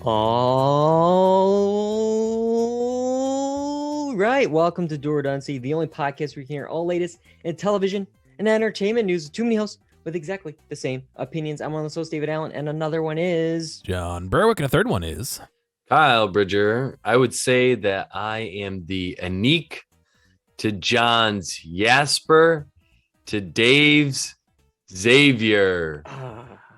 All right, welcome to Dual Redundancy, the only podcast where you can hear all latest in television and entertainment news. Too many hosts with exactly the same opinions. I'm one of the hosts, David Allen, and another one is John Berwick, and a third one is Kyle Bridger. I would say that I am the Anik to John's Jasper to Dave's Xavier.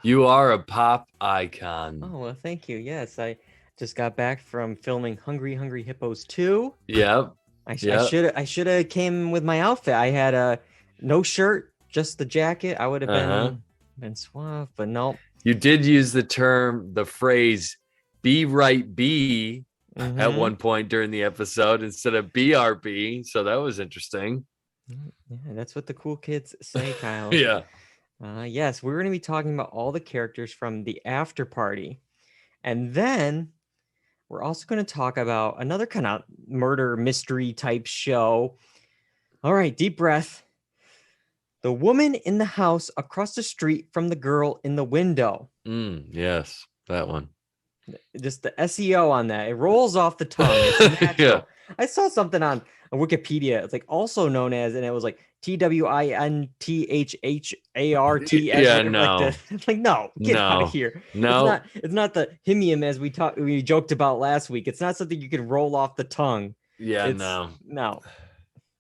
You are a pop icon. Oh, well, thank you. Yes, I just got back from filming Hungry Hungry Hippos 2. Yep. I should have came with my outfit. I had no shirt, just the jacket. I would have been suave, but no. You did use the phrase "be right be" at one point during the episode instead of "BRB," so that was interesting. Yeah, that's what the cool kids say, Kyle. Yeah. Yes, we're going to be talking about all the characters from the Afterparty. And then we're also going to talk about another kind of murder mystery type show. All right, deep breath. The woman in the house across the street from the girl in the window. Yes, that one. Just the SEO on that. It rolls off the tongue. It's natural. Yeah. I saw something on Wikipedia. It's like also known as, and it was like TWINTHHART. Yeah, no. Like no, get out of here. No, it's not the himium as we joked about last week. It's not something you can roll off the tongue. Yeah, no.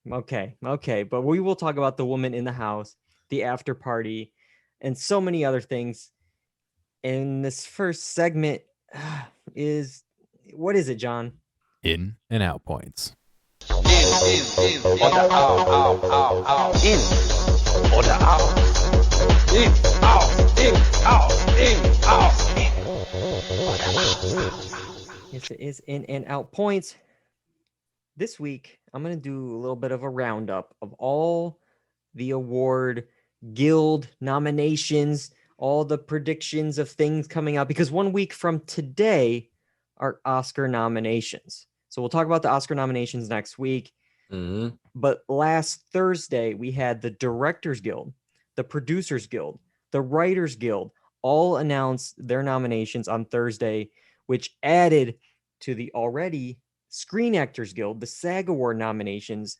Okay, but we will talk about the woman in the house, the after party, and so many other things. And this first segment is, what is it, John? in and out points. In or the out. In or the out. In, out. Yes, it is in and out points. This week, I'm going to do a little bit of a roundup of all the award guild nominations, all the predictions of things coming out, because 1 week from today are Oscar nominations. So we'll talk about the Oscar nominations next week. Mm-hmm. But last Thursday, we had the Directors Guild, the Producers Guild, the Writers Guild, all announced their nominations on Thursday, which added to the already Screen Actors Guild, the SAG Award nominations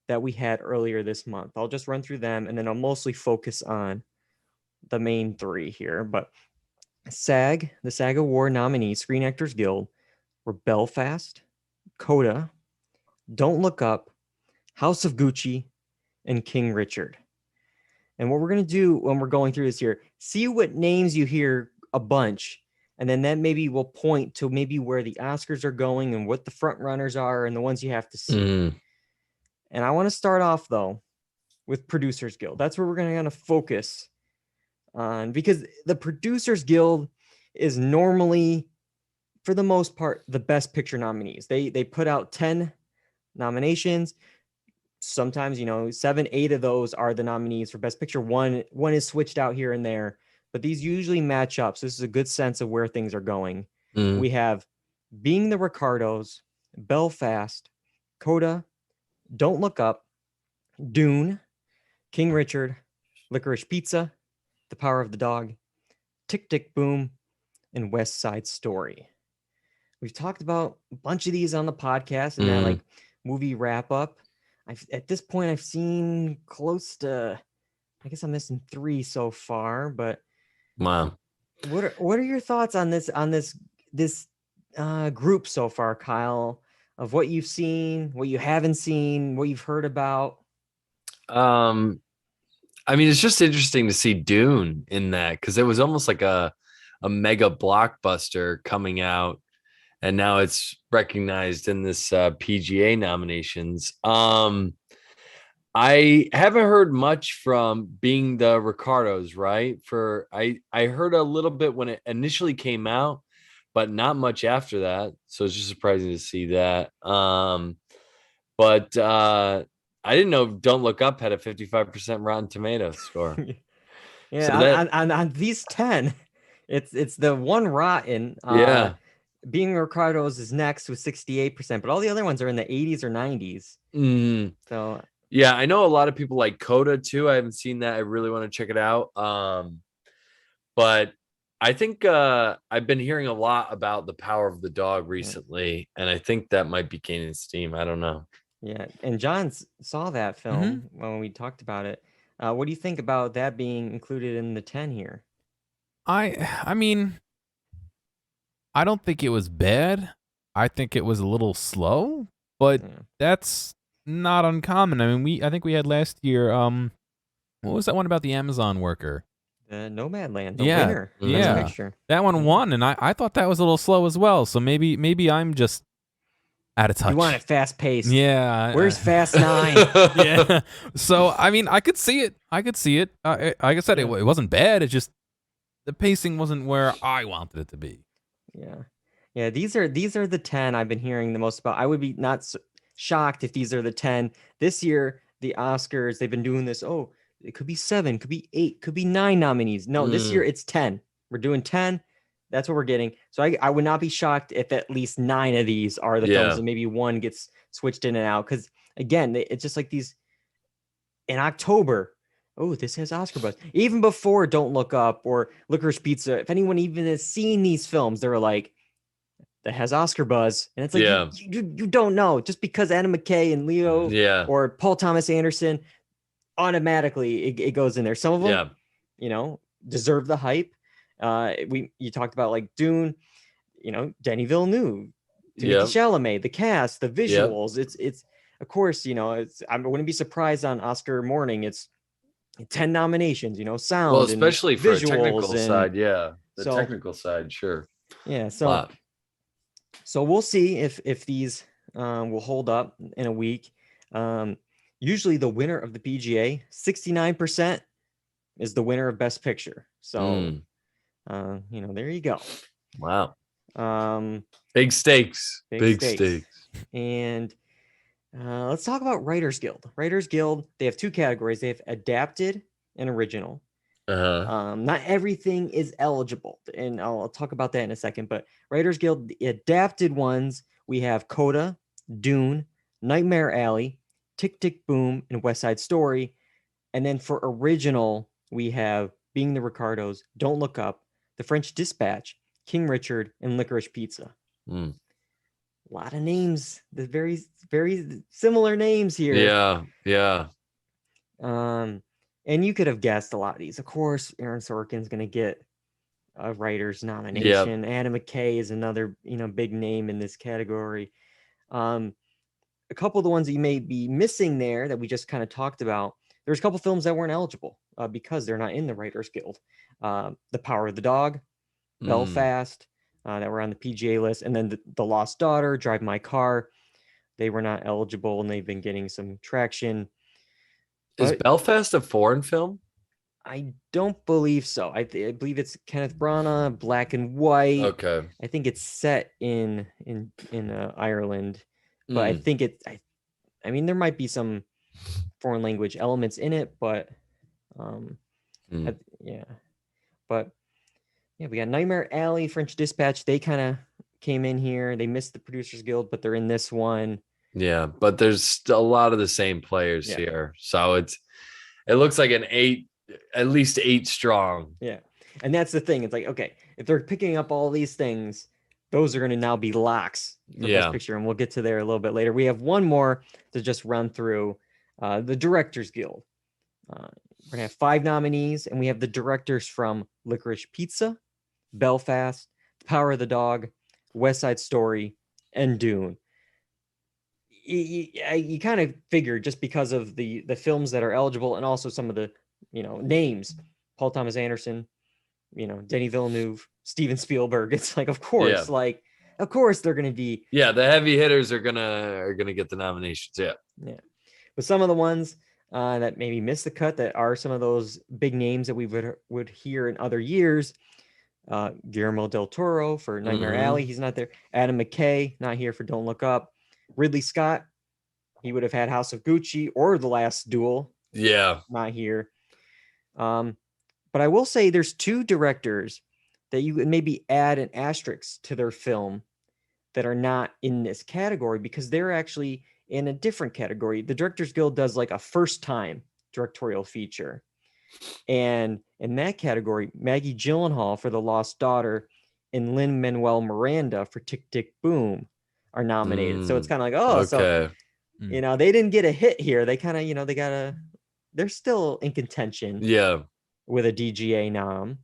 that we had earlier this month. I'll just run through them, and then I'll mostly focus on the main three here. But the SAG Award nominees, Screen Actors Guild, were Belfast, Coda, Don't Look Up, House of Gucci, and King Richard. And what we're going to do when we're going through this here, see what names you hear a bunch, and then that maybe will point to maybe where the Oscars are going and what the front runners are and the ones you have to see. And I want to start off, though, with Producers Guild. That's where we're going to focus on, because the Producers Guild is normally, for the most part, the Best Picture nominees. They put out 10 nominations. Sometimes, 7, 8 of those are the nominees for Best Picture. One is switched out here and there, but these usually match up. So this is a good sense of where things are going. We have Being the Ricardos, Belfast, Coda, Don't Look Up, Dune, King Richard, Licorice Pizza, The Power of the Dog, Tick Tick Boom, and West Side Story. We've talked about a bunch of these on the podcast and that movie wrap up. At this point, I've seen close to, I guess I'm missing 3 so far, but Wow. What are your thoughts on this group so far, Kyle, of what you've seen, what you haven't seen, what you've heard about? I mean, it's just interesting to see Dune in that, because it was almost like a mega blockbuster coming out, and now it's recognized in this PGA nominations. I haven't heard much from Being the Ricardos, right? I heard a little bit when it initially came out, but not much after that. So it's just surprising to see that. But I didn't know Don't Look Up had a 55% Rotten Tomatoes score. Yeah, so on these 10, it's the one rotten. Yeah. Being Ricardo's is next with 68%, but all the other ones are in the 80s or 90s. So yeah, I know a lot of people like Coda too. I haven't seen that. I really want to check it out. But I think I've been hearing a lot about The Power of the Dog recently, and I think that might be gaining steam. I don't know. Yeah, and John saw that film when we talked about it. What do you think about that being included in the 10 here? I mean, I don't think it was bad. I think it was a little slow, but Yeah. that's not uncommon. I mean, I think we had last year. What was that one about the Amazon worker? The Nomadland, the Yeah, winner, Best yeah. Picture. That one Yeah. won, and I thought that was a little slow as well. So maybe I'm just out of touch. You want it fast paced. Yeah. Where's Fast 9? Yeah. So I mean, I could see it. Like I said, Yeah. it wasn't bad. It just the pacing wasn't where I wanted it to be. Yeah. Yeah, these are the 10 I've been hearing the most about. I would be not shocked if these are the 10. This year, the Oscars, they've been doing this. Oh, it could be 7, could be 8, could be 9 nominees. No, this year it's 10. We're doing 10. That's what we're getting. So I would not be shocked if at least 9 of these are the films and maybe one gets switched in and out. Because again, it's just like these in October. Oh, this has Oscar buzz. Even before Don't Look Up or Licorice Pizza, if anyone even has seen these films, they were like, that has Oscar buzz. And it's like, you don't know. Just because Adam McKay and Leo or Paul Thomas Anderson, automatically it goes in there. Some of them, deserve the hype. You talked about like Dune, Denis Villeneuve, Timothée Chalamet, the cast, the visuals. It's of course, I wouldn't be surprised on Oscar morning. It's 10 nominations, sound. Well, especially and for visuals a technical side, the so, technical side, sure. Yeah, so we'll see if these will hold up in a week. Usually the winner of the PGA, 69% is the winner of Best Picture. So, there you go. Wow. Big stakes. Big stakes. And let's talk about Writers Guild. Writers Guild, they have 2 categories. They have adapted and original. Not everything is eligible, and I'll talk about that in a second. But Writers Guild, the adapted ones, we have Coda, Dune, Nightmare Alley, Tick Tick Boom, and West Side Story. And then for original, we have Being the Ricardos, Don't Look Up, The French Dispatch, King Richard, and Licorice Pizza. A lot of names, the very, very similar names here. Yeah. And you could have guessed a lot of these. Of course, Aaron Sorkin's going to get a writer's nomination. Adam McKay is another, big name in this category. A couple of the ones that you may be missing there that we just kind of talked about, there's a couple films that weren't eligible because they're not in the Writers Guild. The Power of the Dog, Belfast, that were on the PGA list, and then the Lost Daughter, Drive My Car. They were not eligible, and they've been getting some traction. Is Belfast a foreign film? I don't believe so. I believe it's Kenneth Branagh, black and white. Okay. I think it's set in Ireland, but I think I mean, there might be some foreign language elements in it, but we got Nightmare Alley, French Dispatch. They kind of came in here. They missed the Producers Guild, but they're in this one. Yeah, but there's a lot of the same players here, so it looks like at least 8 strong. Yeah, and that's the thing. It's like, okay, if they're picking up all these things, those are going to now be locks for Best Picture, and we'll get to there a little bit later. We have one more to just run through, the Directors Guild. We're going to have 5 nominees, and we have the directors from Licorice Pizza, Belfast, The Power of the Dog, West Side Story, and Dune. You kind of figure just because of the films that are eligible and also some of the names, Paul Thomas Anderson, Denis Villeneuve, Steven Spielberg. It's like, of course they're going to be the heavy hitters are gonna get the nominations. But some of the ones that maybe missed the cut, that are some of those big names that we would hear in other years. Guillermo del Toro for Nightmare Alley, he's not there. Adam McKay, not here for Don't Look Up. Ridley Scott, he would have had House of Gucci or The Last Duel. Not here. But I will say there's 2 directors that you would maybe add an asterisk to their film that are not in this category because they're actually in a different category. The Directors Guild does like a first time directorial feature. And in that category, Maggie Gyllenhaal for The Lost Daughter and Lin-Manuel Miranda for Tick, Tick, Boom are nominated. So it's kind of like, oh, so, Okay. they didn't get a hit here. They kind of, they're still in contention Yeah. with a DGA nom.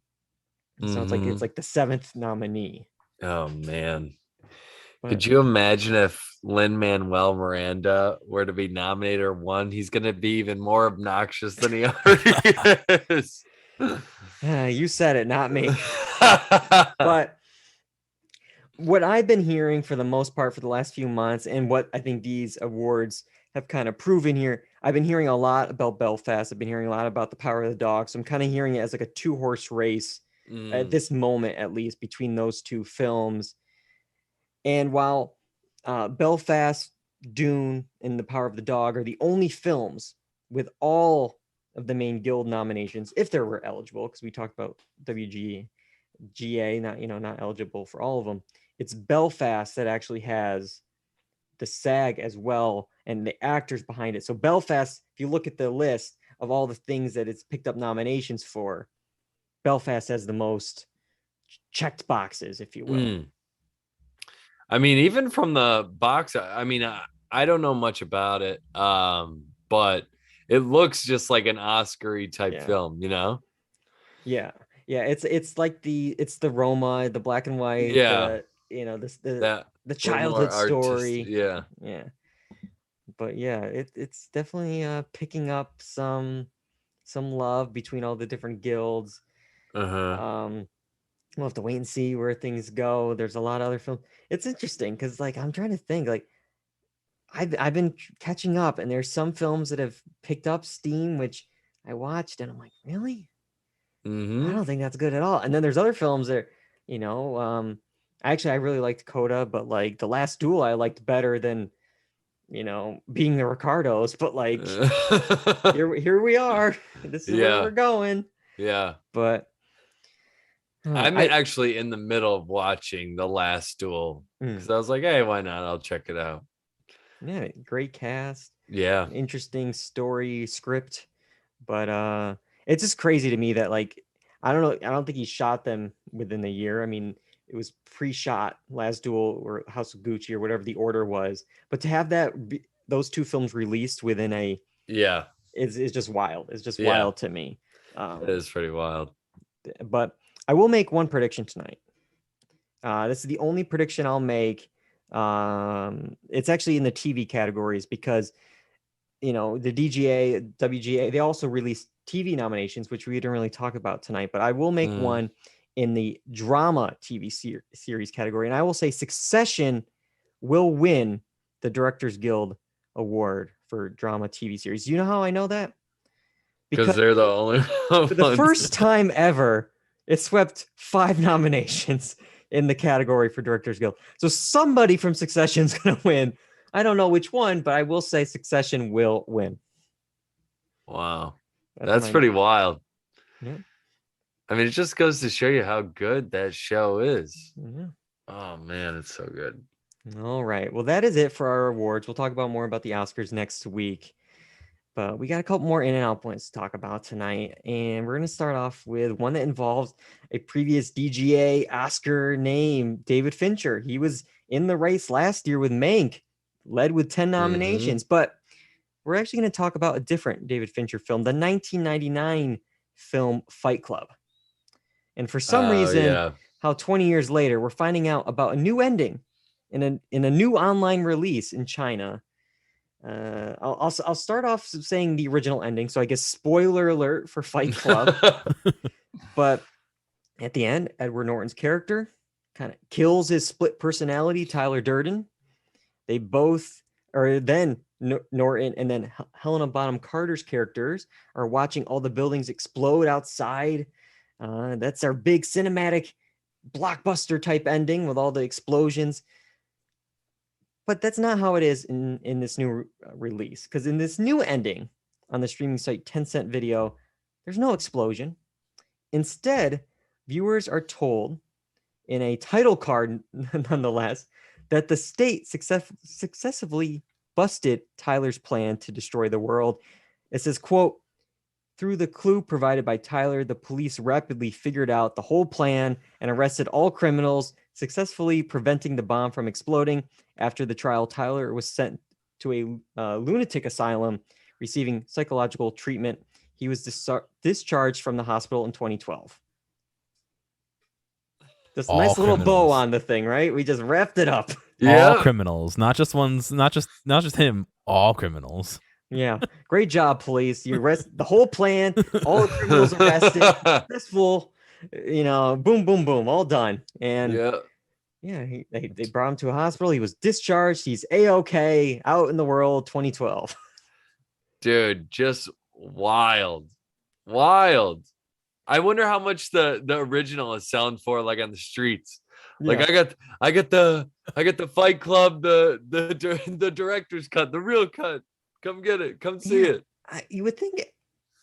So it's Mhm. like the 7th nominee. Oh man. But Could you imagine if Lin-Manuel Miranda were to be nominated or won? He's going to be even more obnoxious than he already is. you said it, not me. But what I've been hearing for the most part for the last few months, and what I think these awards have kind of proven here, I've been hearing a lot about Belfast. I've been hearing a lot about The Power of the Dog. So I'm kind of hearing it as like a 2-horse race at this moment, at least, between those two films. And while Belfast, Dune, and The Power of the Dog are the only films with all of the main guild nominations, if they were eligible, because we talked about WGA, not eligible for all of them. It's Belfast that actually has the SAG as well and the actors behind it. So Belfast, if you look at the list of all the things that it's picked up nominations for, Belfast has the most checked boxes, if you will. I mean, even from the box, I mean, I don't know much about it, but it looks just like an Oscar-y type film, Yeah, it's like it's the Roma, the black and white, the childhood story. Yeah. But yeah, it's definitely picking up some love between all the different guilds. We'll have to wait and see where things go. There's a lot of other films. It's interesting because I'm trying to think, I've been catching up, and there's some films that have picked up steam which I watched and I'm like, really? I don't think that's good at all. And then there's other films that, actually I really liked Coda, but The Last Duel I liked better than, Being the Ricardos. But here we are. This is where we're going. Yeah. But I'm actually in the middle of watching The Last Duel because I was like, hey, why not? I'll check it out. Yeah, great cast. Yeah. Interesting story script. But it's just crazy to me that I don't know. I don't think he shot them within the year. I mean, it was pre-shot, Last Duel or House of Gucci or whatever the order was. But to have those two films released within is just wild. It's just wild to me. It is pretty wild. But I will make one prediction tonight. This is the only prediction I'll make. It's actually in the TV categories because the DGA, WGA, they also released TV nominations, which we didn't really talk about tonight. But I will make one in the drama TV series category. And I will say Succession will win the Directors Guild Award for drama TV series. You know how I know that? Because they're the only for the first time ever, it swept 5 nominations in the category for Directors Guild. So somebody from Succession is going to win. I don't know which one, but I will say Succession will win. Wow. That's pretty wild. Yeah. I mean, it just goes to show you how good that show is. Yeah. Oh, man, it's so good. All right. Well, that is it for our awards. We'll talk about more about the Oscars next week. But we got a couple more in and out points to talk about tonight. And we're going to start off with one that involves a previous DGA Oscar name, David Fincher. He was in the race last year with Mank, led with 10 nominations. But we're actually going to talk about a different David Fincher film, the 1999 film Fight Club. And for some reason, how 20 years later, we're finding out about a new ending in a new online release in China. I'll start off saying the original ending. So I guess spoiler alert for Fight Club. But at the end, Edward Norton's character kind of kills his split personality, Tyler Durden. They both, or then Norton and then Helena Bonham Carter's characters are watching all the buildings explode outside. That's our big cinematic blockbuster type ending with all the explosions. But that's not how it is in this new release. Because in this new ending on the streaming site Tencent Video, there's no explosion. Instead, viewers are told in a title card, nonetheless, that the state successfully busted Tyler's plan to destroy the world. It says, quote, Through the clue provided by Tyler, the police rapidly figured out the whole plan and arrested all criminals, successfully preventing the bomb from exploding. After the trial, Tyler was sent to a lunatic asylum, receiving psychological treatment. He was discharged from the hospital in 2012. Just a All nice little bow criminals. on the thing, right? We just wrapped it up. All criminals, not just ones, not just him. All criminals. Yeah, great job, police. You arrest the whole plan. All the criminals arrested. Successful. Boom, boom, boom. All done. And they brought him to a hospital. He was discharged. He's A-OK, out in the world. 2012. Dude, just wild. I wonder how much the original is selling for, like on the streets. Like I get the Fight Club, the director's cut, the real cut. Come get it. Come see it. You would think.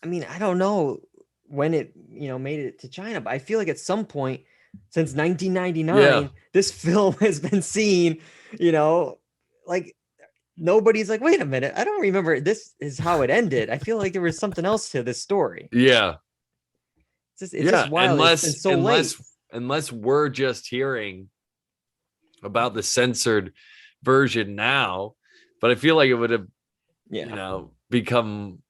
I mean, I don't know when it made it to China, but I feel like at some point since 1999, this film has been seen. Like nobody's like, wait a minute, I don't remember. This is how it ended. I feel like there was something else to this story. Yeah. It's just wild. Unless we're just hearing about the censored version now, but I feel like it would have, become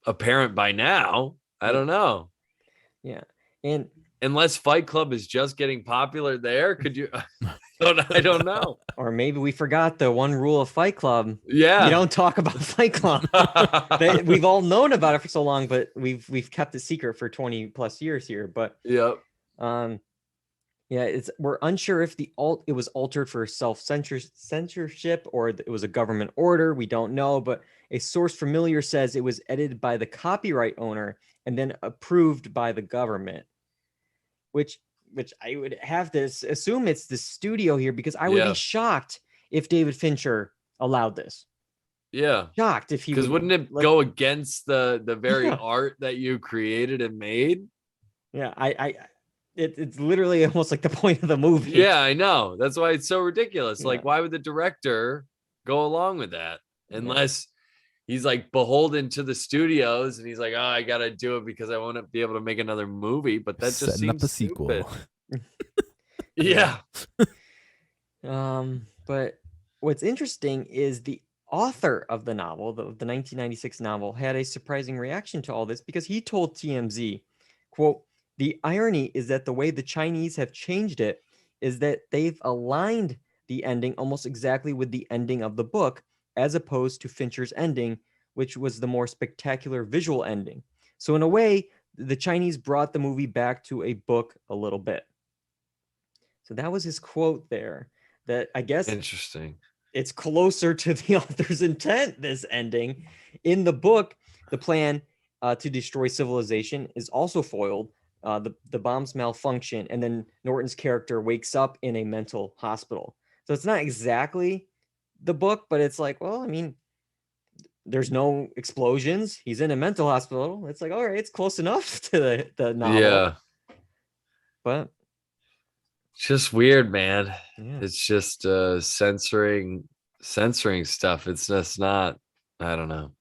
apparent by now. I don't know. Yeah. And unless Fight Club is just getting popular there, could you? I don't know. Or maybe we forgot the one rule of Fight Club. Yeah. You don't talk about Fight Club. We've all known about it for so long, but we've kept it secret for 20 plus years here. But we're unsure if it was altered for censorship or it was a government order. We don't know, but a source familiar says it was edited by the copyright owner and then approved by the government, which I would have to assume it's the studio here, because I would be shocked if David Fincher allowed this. Yeah. Shocked if he because wouldn't it go against the very art that you created and made? Yeah, it's literally almost like the point of the movie. Yeah, I know. That's why it's so ridiculous. Like, why would the director go along with that unless he's like beholden to the studios and he's like, oh, I gotta do it because I want to be able to make another movie. But that just setting seems up the stupid. sequel. But what's interesting is the author of the novel, the 1996 novel, had a surprising reaction to all this, because he told TMZ, quote, "The irony is that the way the Chinese have changed it is that they've aligned the ending almost exactly with the ending of the book, as opposed to Fincher's ending, which was the more spectacular visual ending. So in a way, the Chinese brought the movie back to a book a little bit." So that was his quote there. That, I guess, interesting. It's closer to the author's intent, this ending. In the book, the plan to destroy civilization is also foiled. The bombs malfunction, and then Norton's character wakes up in a mental hospital. So it's not exactly the book, but it's like, well, I mean, there's no explosions. He's in a mental hospital. It's like, all right, it's close enough to the novel. Yeah. But it's just weird, man. Yeah. It's just censoring stuff. It's just not, I don't know.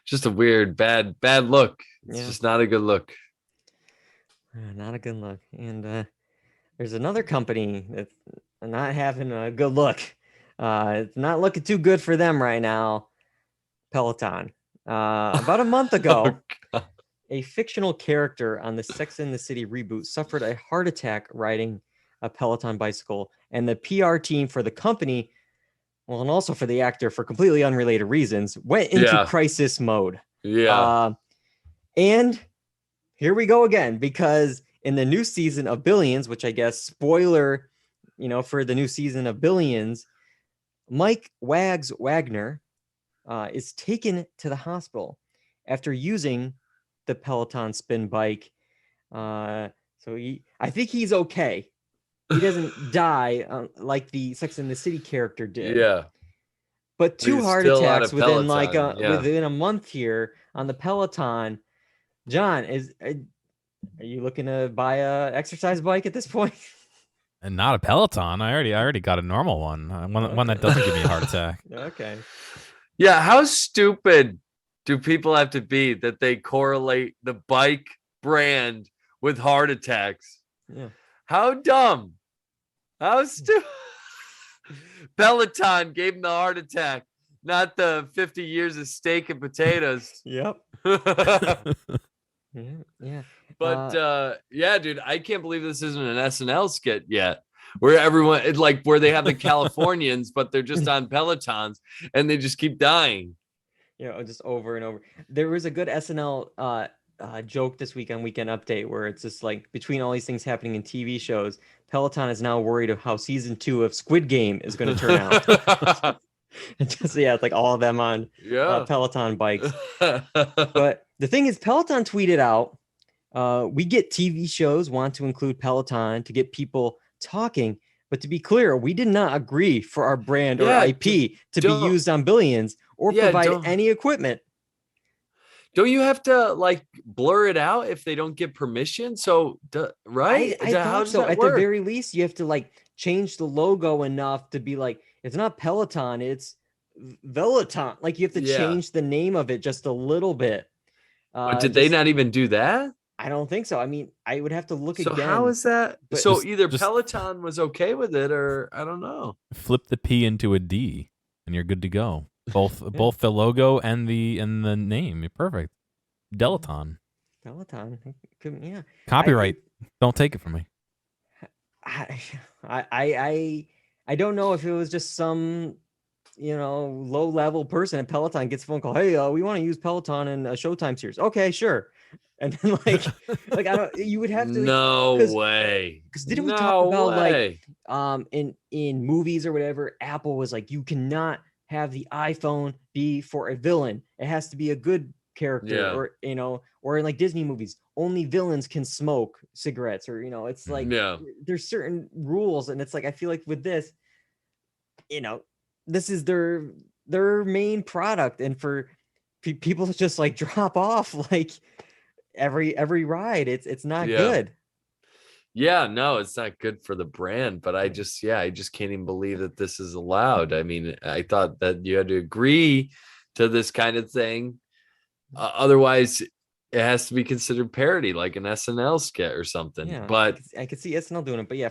Just a weird, bad look. It's just not a good look. Not a good look. And there's another company that's not having a good look. It's not looking too good for them right now. Peloton. About a month ago, a fictional character on the Sex and the City reboot suffered a heart attack riding a Peloton bicycle, and the PR team for the company, well, and also for the actor for completely unrelated reasons, went into crisis mode. And here we go again, because in the new season of Billions, which I guess spoiler, for the new season of Billions, Mike Wags Wagner is taken to the hospital after using the Peloton spin bike. I think he's okay. He doesn't die like the Sex and the City character did. Yeah. But two heart attacks within within a month here on the Peloton. John, are you looking to buy a exercise bike at this point? And not a Peloton. I already got a normal one. One that doesn't give me a heart attack. Okay. Yeah, how stupid do people have to be that they correlate the bike brand with heart attacks? Yeah. How dumb. How stupid. Peloton gave him the heart attack, not the 50 years of steak and potatoes. Yep. But Yeah. yeah, dude, I can't believe this isn't an SNL skit yet. Where everyone, it's like where they have the Californians, but they're just on Pelotons and they just keep dying. Just over and over. There was a good SNL joke this week on Weekend Update where it's just like between all these things happening in TV shows, Peloton is now worried of how season 2 of Squid Game is going to turn out. It's like all of them on Peloton bikes. But the thing is, Peloton tweeted out, we get TV shows want to include Peloton to get people talking. But to be clear, we did not agree for our brand or IP to be used on Billions or provide any equipment. Don't you have to like blur it out if they don't get permission? So, right? I thought so. At the very least, you have to like change the logo enough to be like, it's not Peloton, it's Veloton. Like you have to change the name of it just a little bit. But did they not even do that? I don't think so. I mean, I would have to look again. So how is that? So either Peloton was okay with it, or I don't know. Flip the P into a D, and you're good to go. Both the logo and the name. You're perfect. Peloton. Yeah. Copyright. Don't take it from me. I don't know if it was just some low level person at Peloton gets a phone call. Hey, we want to use Peloton in a Showtime series. Okay, sure. And then like I don't. You would have to. No way. Because didn't we talk about like in movies or whatever? Apple was like, you cannot have the iPhone be for a villain. It has to be a good character, or in like Disney movies, only villains can smoke cigarettes, or it's like there's certain rules, and it's like I feel like with this, this is their main product, and for people to just like drop off like every ride, it's not good. Yeah, no, it's not good for the brand, but I just can't even believe that this is allowed. I mean, I thought that you had to agree to this kind of thing. Otherwise, it has to be considered parody, like an SNL skit or something. Yeah, but I could see SNL doing it. But yeah,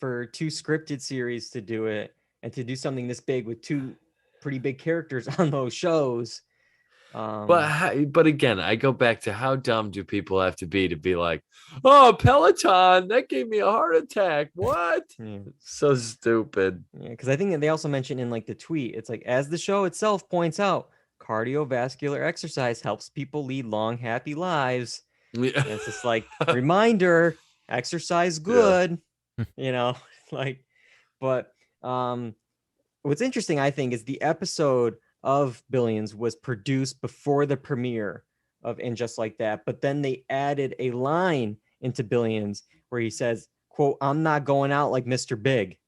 for two scripted series to do it and to do something this big with two pretty big characters on those shows. But again, I go back to how dumb do people have to be like, oh, Peloton, that gave me a heart attack. What? So stupid. Yeah, because I think that they also mentioned in like the tweet, it's like, as the show itself points out, cardiovascular exercise helps people lead long, happy lives. And it's just like reminder, exercise good, but what's interesting, I think, is the episode of Billions was produced before the premiere of And Just Like That, but then they added a line into Billions where he says, quote, "I'm not going out like Mr. Big."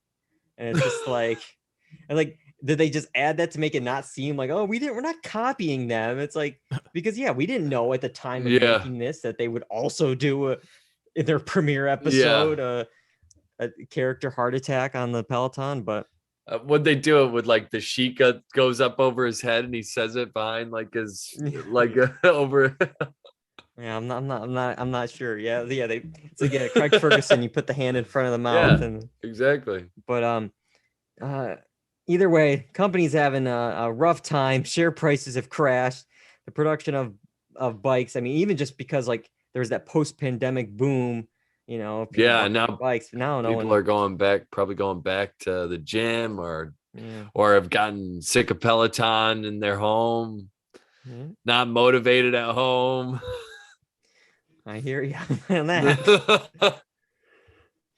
And it's just like, did they just add that to make it not seem like, oh, we're not copying them? It's like, because we didn't know at the time of making this that they would also do in their premiere episode a character heart attack on the Peloton, but when they do it with like the sheet goes up over his head and he says it behind like his over. Yeah, I'm not sure. It's like Craig Ferguson. You put the hand in front of the mouth, and exactly. But either way, company's having a rough time. Share prices have crashed. The production of bikes. I mean, even just because like there was that post-pandemic boom. Now bikes. Now people are probably going back to the gym or have gotten sick of Peloton in their home, not motivated at home. I hear you on that.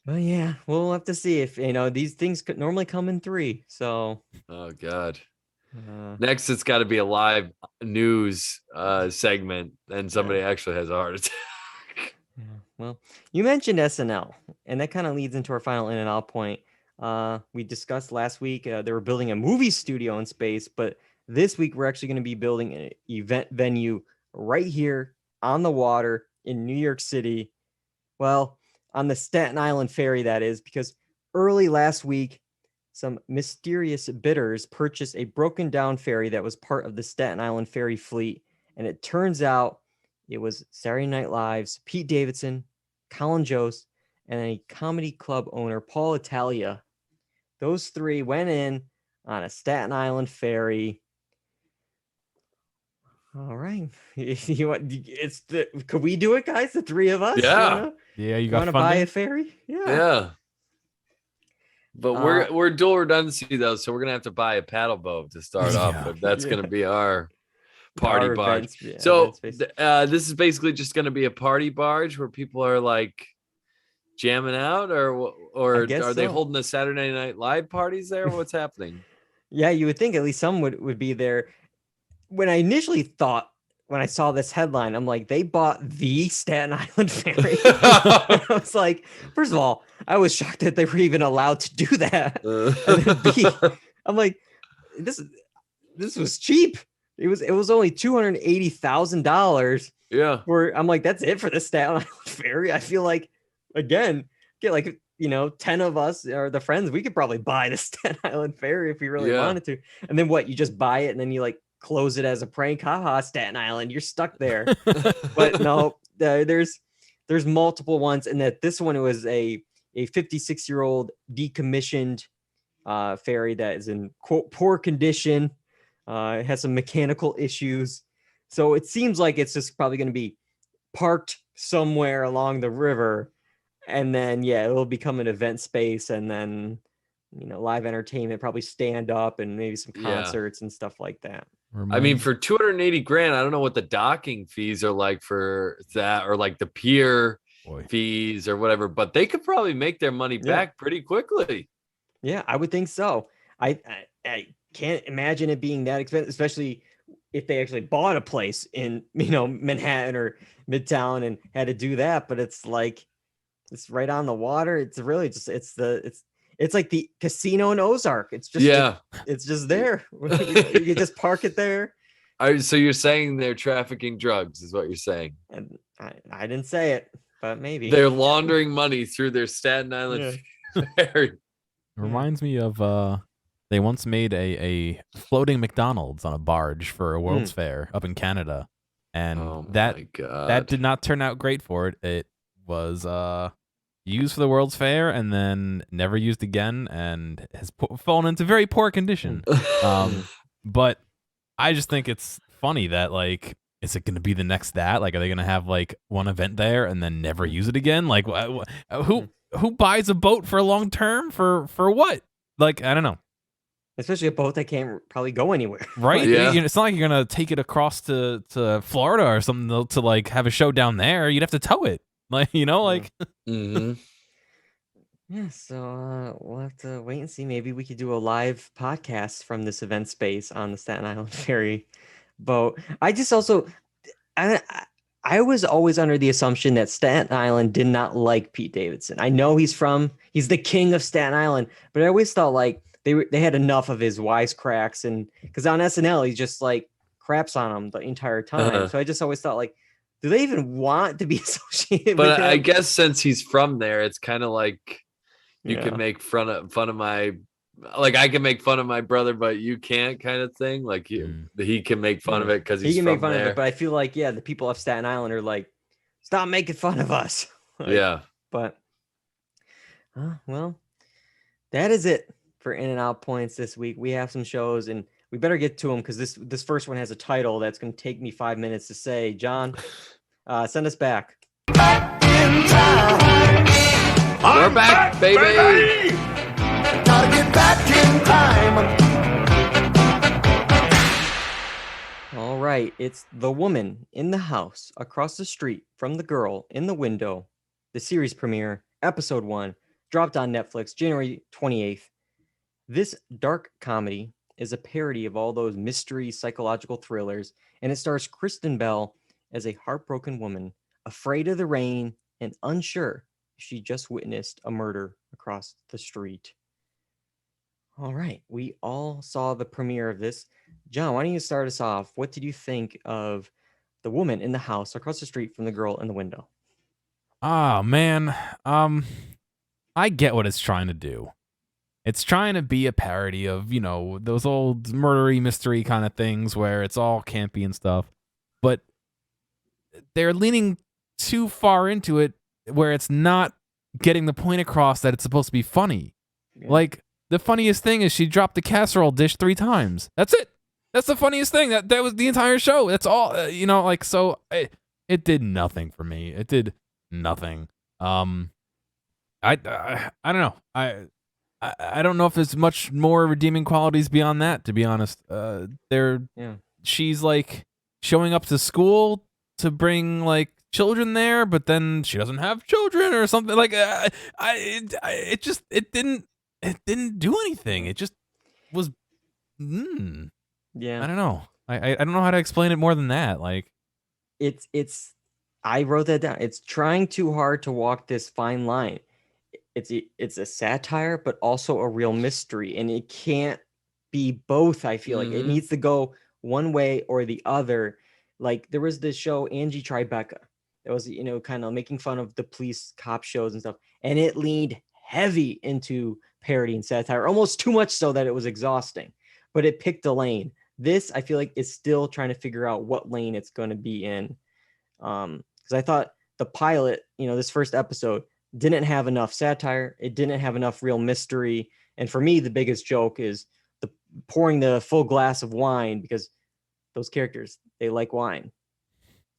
Well, yeah, we'll have to see if these things could normally come in 3. So, oh God. Next, it's got to be a live news segment, and somebody actually has a heart attack. Well, you mentioned SNL, and that kind of leads into our final in and out point. We discussed last week they were building a movie studio in space, but this week we're actually going to be building an event venue right here on the water in New York City. Well, on the Staten Island Ferry, that is, because early last week, some mysterious bidders purchased a broken down ferry that was part of the Staten Island Ferry fleet And it turns out it was Saturday Night Live's Pete Davidson, Colin Jost, and a comedy club owner, Paul Italia. Those three went in on a Staten Island ferry. All right. Could we do it, guys? The three of us? Yeah. You got want to buy funding? a ferry? Yeah. But we're dual redundancy though, so we're gonna have to buy a paddle boat to start off with. That's gonna be our party barge. So this is basically just gonna be a party barge where people are like jamming out, or are they holding the Saturday Night Live parties there? What's happening? Yeah, you would think at least some would be there. When I initially thought, when I saw this headline, I'm like, they bought the Staten Island Ferry. I was like, first of all, I was shocked that they were even allowed to do that. And then B, I'm like, this was cheap. It was only $280,000. Yeah. I'm like, that's it for the Staten Island Ferry. I feel like, again, get like 10 of us or the friends, we could probably buy the Staten Island Ferry if we really wanted to. And then what? You just buy it and then you like close it as a prank. Haha, Staten Island, you're stuck there. But no, there's multiple ones, and that this one was a 56-year-old decommissioned ferry that is in quote poor condition. It has some mechanical issues, so it seems like it's just probably going to be parked somewhere along the river, and then it'll become an event space, and then live entertainment, probably stand up and maybe some concerts and stuff like that. I mean, for $280,000, I don't know what the docking fees are like for that, or like the pier fees or whatever, but they could probably make their money back pretty quickly. Yeah, I would think so. I can't imagine it being that expensive, especially if they actually bought a place in Manhattan or Midtown and had to do that. But it's like, it's right on the water. It's really just it's like the casino in Ozark. It's just it's just there. You can just park it there. So you're saying they're trafficking drugs, is what you're saying? And I didn't say it, but maybe they're laundering money through their Staten Island ferry. It reminds me of they once made a floating McDonald's on a barge for a World's Fair up in Canada, and that did not turn out great for it. It was used for the World's Fair and then never used again, and has fallen into very poor condition. But I just think it's funny that, like, is it going to be the next that? Like, are they going to have like one event there and then never use it again? Like, who buys a boat for long term for what? Like, I don't know. Especially a boat that can't probably go anywhere. Right? It's not like you're going to take it across to Florida or something to like have a show down there. You'd have to tow it. Like, like. Mm-hmm. Yeah, so we'll have to wait and see. Maybe we could do a live podcast from this event space on the Staten Island Ferry boat. I just also, I was always under the assumption that Staten Island did not like Pete Davidson. I know he's the king of Staten Island, but I always thought like they had enough of his wisecracks, and because on SNL he just like craps on him the entire time. So I just always thought like, do they even want to be associated with him? But I guess since he's from there, it's kind of like you can make fun of my, like I can make fun of my brother, but you can't, kind of thing. Like he can make fun of it because he can make fun of it. But I feel like the people of Staten Island are like, stop making fun of us. But well, that is it for In and Out Points this week. We have some shows, and we better get to them because this first one has a title that's going to take me 5 minutes to say. John, send us back. We're back, baby. Gotta get back in time. All right, it's The Woman in the House Across the Street from the Girl in the Window. The series premiere, episode 1, dropped on Netflix January 28th. This dark comedy is a parody of all those mystery psychological thrillers, and it stars Kristen Bell as a heartbroken woman, afraid of the rain and unsure if she just witnessed a murder across the street. All right, we all saw the premiere of this. John, why don't you start us off? What did you think of The Woman in the House Across the Street from the Girl in the Window? Oh, man. I get what it's trying to do. It's trying to be a parody of, those old murdery mystery kind of things where it's all campy and stuff. But they're leaning too far into it where it's not getting the point across that it's supposed to be funny. Yeah. Like, the funniest thing is she dropped the casserole dish 3 times. That's it. That's the funniest thing. That was the entire show. That's all. So it did nothing for me. It did nothing. I don't know. I don't know if there's much more redeeming qualities beyond that, to be honest. She's like showing up to school to bring like children there, but then she doesn't have children or something. Like it didn't do anything. It just was. Yeah, I don't know. I don't know how to explain it more than that. Like it's. I wrote that down. It's trying too hard to walk this fine line. It's a satire, but also a real mystery, and it can't be both. I feel like it needs to go one way or the other. Like there was this show Angie Tribeca that was kind of making fun of the police cop shows and stuff, and it leaned heavy into parody and satire, almost too much so that it was exhausting. But it picked a lane. This I feel like is still trying to figure out what lane it's going to be in, because I thought the pilot, this first episode, didn't have enough satire. It didn't have enough real mystery. And for me, the biggest joke is the pouring the full glass of wine, because those characters, they like wine.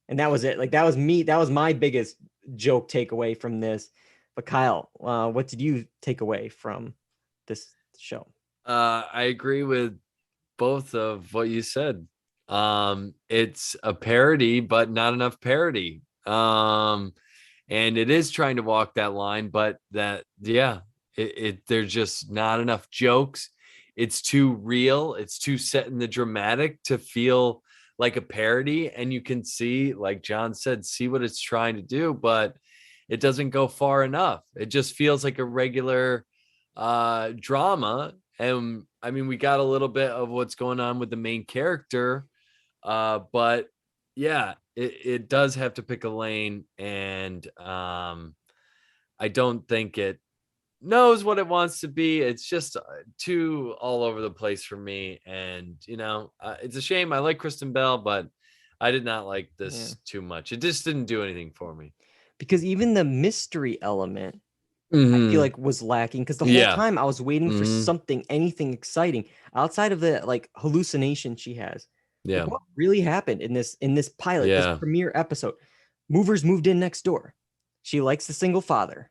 And that was it. Like that was me. That was my biggest joke takeaway from this. But Kyle, what did you take away from this show? I agree with both of what you said. It's a parody, but not enough parody. And it is trying to walk that line, but there's just not enough jokes. It's too real. It's too set in the dramatic to feel like a parody. And you can see, like John said, see what it's trying to do, but it doesn't go far enough. It just feels like a regular drama. And I mean, we got a little bit of what's going on with the main character, but yeah, it does have to pick a lane, and I don't think it knows what it wants to be. It's just too all over the place for me, and it's a shame. I like Kristen Bell, but I did not like this too much. It just didn't do anything for me, because even the mystery element I feel like was lacking, because the whole time I was waiting for anything exciting outside of the like hallucination she has. Yeah. Like, what really happened in this pilot, this premiere episode? Movers moved in next door. She likes the single father.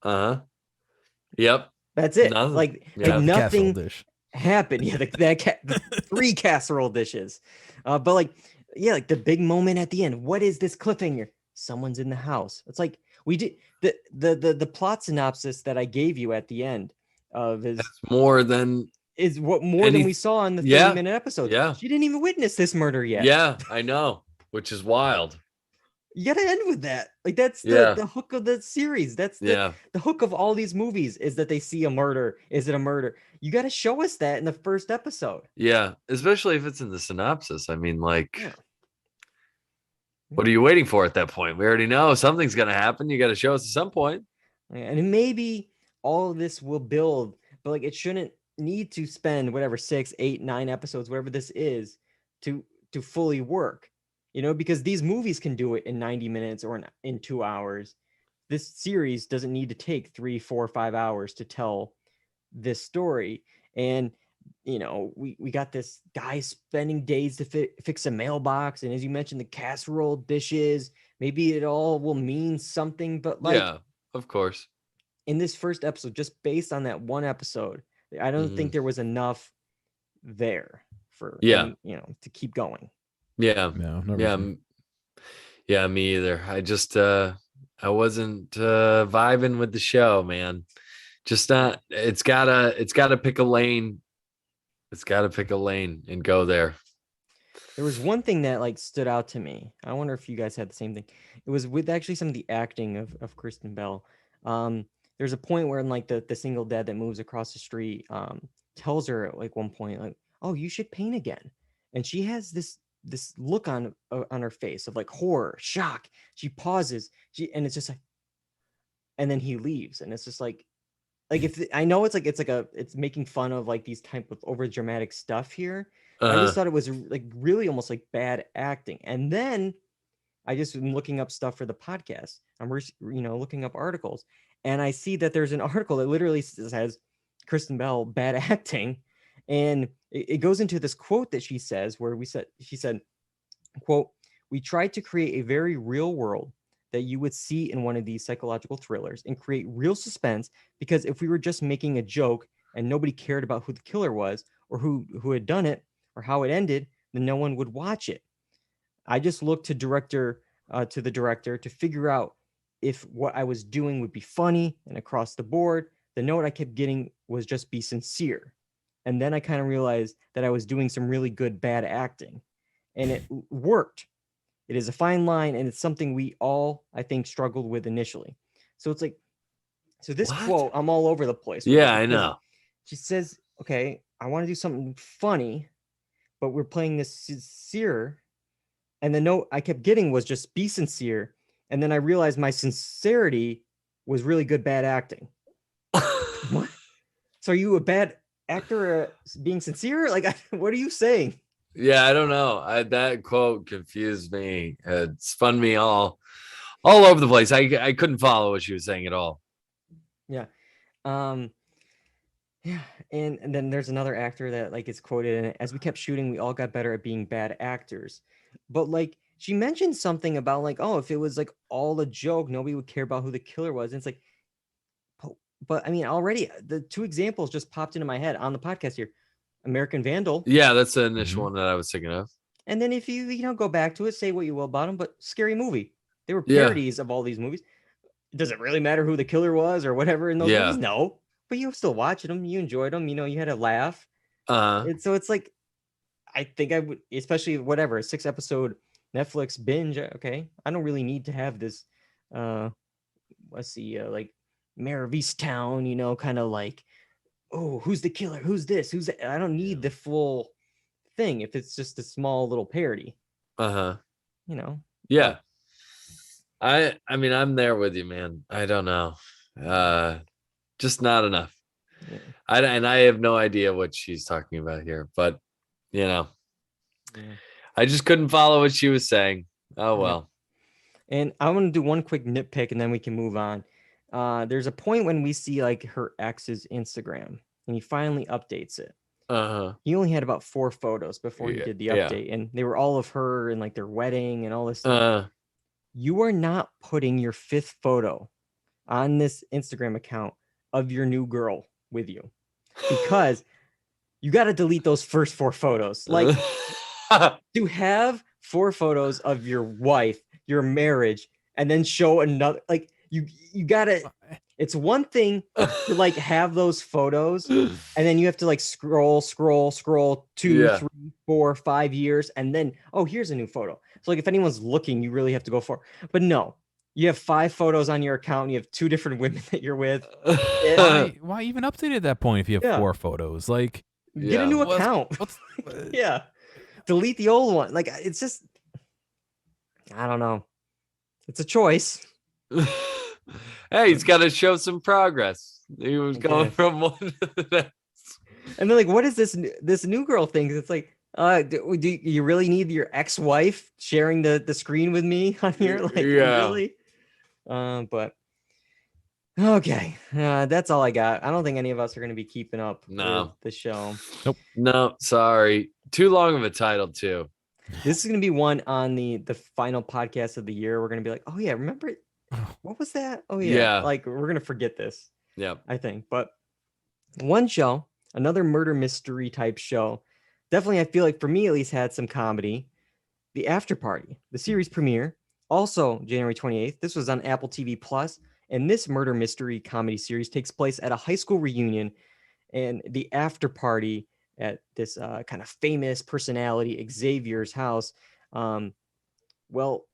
Yep. That's it. Nothing. Like nothing happened. Yeah, the 3 casserole dishes. But like the big moment at the end. What is this cliffhanger? Someone's in the house. It's like we did the plot synopsis that I gave you at the end of that's more than we saw in the 30-minute episode. Yeah. She didn't even witness this murder yet. Yeah, I know, which is wild. You gotta end with that. Like that's the hook of the series. That's the hook of all these movies, is that they see a murder. Is it a murder? You gotta show us that in the first episode. Yeah, especially if it's in the synopsis. I mean, what are you waiting for at that point? We already know something's gonna happen. You got to show us at some point. And maybe all of this will build, but like it shouldn't need to spend whatever 6, 8, 9 episodes, whatever this is, to fully work. Because these movies can do it in 90 minutes or in 2 hours. This series doesn't need to take 3, 4, 5 hours to tell this story. And we got this guy spending days to fix a mailbox, and as you mentioned, the casserole dishes. Maybe it all will mean something, but of course, in this first episode, just based on that one episode, I don't think there was enough there for to keep going. Yeah. Yeah, me either. I just I wasn't vibing with the show, man. Just not. It's gotta pick a lane. It's gotta pick a lane and go there. There was one thing that like stood out to me. I wonder if you guys had the same thing. It was with actually some of the acting of Kristen Bell. There's a point where like the single dad that moves across the street tells her at like one point, like, oh, you should paint again. And she has this look on her face of like horror, shock. She pauses, and it's just like, and then he leaves, and it's just like if I know it's making fun of like these type of over dramatic stuff here. I just thought it was like really almost like bad acting. And then I just am looking up stuff for the podcast. I'm looking up articles, and I see that there's an article that literally says Kristen Bell bad acting, and it goes into this quote that she says, where she said, quote, "We tried to create a very real world that you would see in one of these psychological thrillers and create real suspense, because if we were just making a joke and nobody cared about who the killer was or who had done it or how it ended, then no one would watch it. I just looked to the director to figure out if what I was doing would be funny, and across the board, the note I kept getting was just be sincere. And then I kind of realized that I was doing some really good bad acting, and it worked. It is a fine line, and it's something we all, I think, struggled with initially." So it's like, so this quote, I'm all over the place. Yeah, I know. She says, okay, I want to do something funny, but we're playing this sincere. And the note I kept getting was just be sincere. And then I realized my sincerity was really good bad acting. What? So are you a bad actor being sincere? Like, what are you saying? Yeah, I don't know. That quote confused me. It spun me all over the place. I couldn't follow what she was saying at all. Yeah. Yeah. And then there's another actor that like is quoted in it. "As we kept shooting, we all got better at being bad actors." But like she mentioned something about like, oh, if it was like all a joke, nobody would care about who the killer was. And it's like, but I mean, already the two examples just popped into my head on the podcast here. American Vandal. Yeah, that's the initial one that I was thinking of. And then if you go back to it, say what you will about them, but Scary Movie. They were parodies of all these movies. Does it really matter who the killer was or whatever in those movies? No. But you still watched them. You enjoyed them. You had a laugh. And so it's like, I think I would, especially a 6-episode Netflix binge. Okay. I don't really need to have this, let's see, like Mayor of Easttown, kind of like, oh, who's the killer? Who's this? Who's that? I don't need the full thing if it's just a small little parody. Yeah. But, I mean, I'm there with you, man. I don't know. Just not enough. Yeah. I have no idea what she's talking about here, but I just couldn't follow what she was saying. Oh well. And I want to do one quick nitpick and then we can move on. There's a point when we see like her ex's Instagram and he finally updates it. He only had about 4 photos before he did the update, and they were all of her and like their wedding and all this stuff. You are not putting your 5th photo on this Instagram account of your new girl with you, because you got to delete those first 4 photos. Like, to have 4 photos of your wife, your marriage, and then show another, like you gotta, it's one thing to like have those photos and then you have to like scroll 2, 3, 4, 5 years, and then, oh, here's a new photo. So like if anyone's looking, you really have to go for it. But no, you have 5 photos on your account and you have 2 different women that you're with. Why even update at that point if you have 4 photos? Like, get a new account. Yeah. Delete the old one. Like, it's just, I don't know. It's a choice. Hey, he's got to show some progress. He was going from one to the next. And then, like, what is this new girl thing? It's like, do you really need your ex-wife sharing the screen with me on here? Like, really? But okay, that's all I got. I don't think any of us are going to be keeping up with the show. Nope. No, sorry. Too long of a title too. This is going to be one on the final podcast of the year. We're going to be like, oh yeah, remember it? What was that? Oh yeah. Like, we're going to forget this. Yeah, I think. But one show, another murder mystery type show, definitely, I feel like for me at least, had some comedy. The Afterparty, the series premiere, also January 28th. This was on Apple TV Plus, and this murder mystery comedy series takes place at a high school reunion, and the Afterparty at this kind of famous personality Xavier's house. Well,